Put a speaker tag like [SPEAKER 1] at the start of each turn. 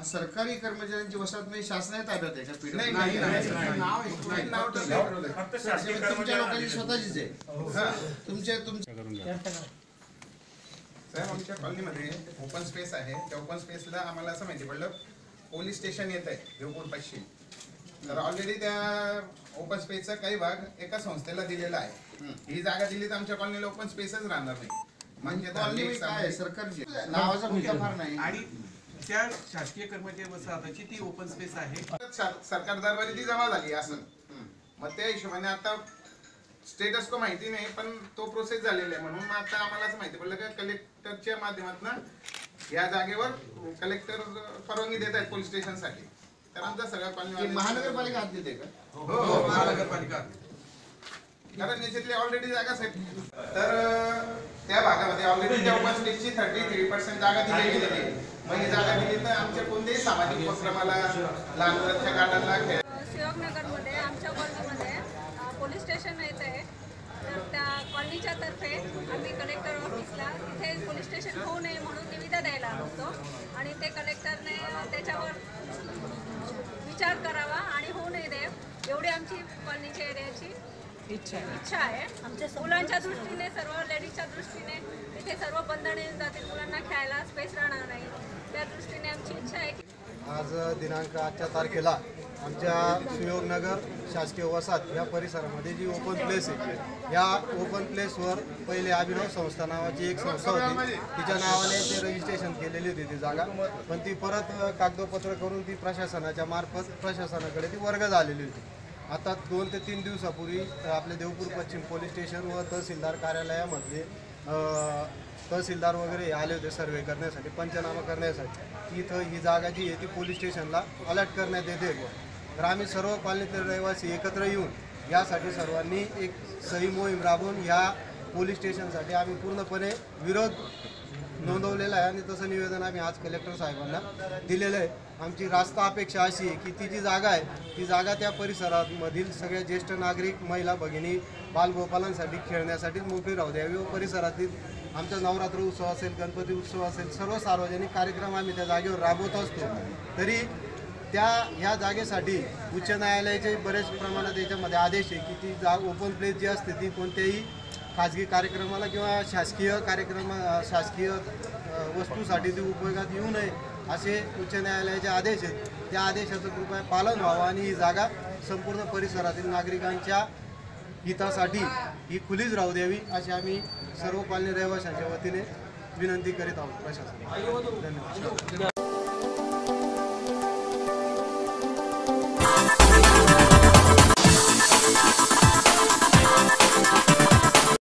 [SPEAKER 1] सरकारी कर्मचाऱ्यांची वसाहत नाही, शासनाच्या ताब्यात आहे का? फक्त तुमच्या लोकांची स्वतःचीच आहे? तुमच्या
[SPEAKER 2] साहेब, आमच्या कॉलनीमध्ये ओपन स्पेस आहे. त्या ओपन स्पेसला आम्हाला असं माहिती पडलं पोलीस स्टेशन येत आहे देवपूर पश्चिम. तर ऑलरेडी त्या ओपन स्पेसचा काही भाग एका संस्थेला दिलेला आहे. ही जागा दिली तर आमच्या कॉलनीला ओपन स्पेसच राहणार नाही. म्हणजे कॉलनी काय सरकारची नावाचा मुद्दा फार नाही
[SPEAKER 3] आणि त्या शासकीय कर्मचारी वसाहताची ती ओपन स्पेस आहे.
[SPEAKER 2] सरकार दरबारी ती जमा झाली असं. मग त्या हिशोबाने आता स्टेटस को माहिती नाही, पण तो प्रोसेस झालेला आहे. म्हणून आता आम्हाला असं माहिती पडलं की कलेक्टरच्या माध्यमातून या जागेवर कलेक्टर परवानगी देत आहेत पोलीस स्टेशन साठी. तर आमचा सगळा कॉलनी
[SPEAKER 1] महानगरपालिका हात देते का?
[SPEAKER 2] हो, महानगरपालिका. कारण याच्यातली ऑलरेडी जागा साहेब, तर त्या भागामध्ये ऑलरेडी त्या ओपन स्पेसची 33% जागा दिलेली आहे. मग ही जागा दिली तर आमच्या कोणत्याही सामाजिक उपक्रमाला, लहान मुलांच्या गार्डनला,
[SPEAKER 4] शिवनगरमध्ये आमच्या कॉलनीमध्ये पोलीस स्टेशन येत आहे. तर त्या कॉलनीच्या तर्फे आम्ही कलेक्टर ऑफिसला तिथे पोलीस स्टेशन होऊ नये म्हणून निविदा द्यायला आलो होतो. आणि ते कलेक्टरने त्याच्यावर विचार करावा आणि होऊ नये दे एवढी आमची कॉलनीच्या एरियाची इच्छा आहे. आमच्या मुलांच्या दृष्टीने, सर्व लेडीजच्या दृष्टीने तिथे सर्व बंधने जातील, मुलांना खेळायला स्पेस राहणार नाही, त्या दृष्टीने आमची इच्छा आहे की
[SPEAKER 5] आज दिनांक 8 तारखेला आमच्या शिवनगर शासकीय वसाहत या परिसरामध्ये जी ओपन प्लेस आहे, या ओपन प्लेसवर पहिले अभिनव संस्था नावाची एक संस्था होती. तिच्या नावाने ते रजिस्ट्रेशन केलेली होती ती जागा, पण ती परत कागदोपत्र करून ती प्रशासनाच्या मार्फत प्रशासनाकडे ती वर्ग झालेली होती. आता 2 ते 3 दिवसापूर्वी आपल्या देवपूर पश्चिम पोलीस स्टेशन व तहसीलदार कार्यालयामध्ये तहसीलदार वगैरे आले होते सर्वे करण्यासाठी, पंचनामा करण्यासाठी. इथं ही जागा जी आहे ती पोलीस स्टेशनला अलर्ट करण्यात येते. तर आम्ही सर्व कॉलनीतील रहिवासी एकत्र येऊन यासाठी सर्वांनी एक सही मोहीम राबवून या पोलीस स्टेशनसाठी आम्ही पूर्णपणे विरोध नोंदवलेला आहे. आणि तसं निवेदन आम्ही आज कलेक्टर साहेबांना दिलेलं आहे. आमची रास्त अपेक्षा अशी आहे की ती जी जागा आहे ती जागा त्या परिसरामधील सगळ्या ज्येष्ठ नागरिक, महिला भगिनी, बालगोपालांसाठी खेळण्यासाठी मोकळी राहू द्यावी व परिसरातील आमचा नवरात्र उत्सव असेल, गणपती उत्सव असेल, सर्व सार्वजनिक कार्यक्रम आम्ही त्या जागेवर राबवत असतो. तरी ह्या जागेसाठी उच्च न्यायालयाचे बरेच प्रमाणात याच्यामध्ये आदेश आहे की ती ओपन प्लेस जी असते ती कोणत्याही खाजगी कार्यक्रमाला किंवा शासकीय वस्तूसाठी ती उपयोगात येऊ नये असे उच्च न्यायालयाचे आदेश आहेत. त्या आदेशाचं कृपया पालन व्हावं आणि ही जागा संपूर्ण परिसरातील नागरिकांच्या हितासाठी ही खुलीच राहू द्यावी अशी आम्ही सर्व कॉलनी रहिवाशांच्या वतीने विनंती करीत आहोत प्रशासनाला. धन्यवाद.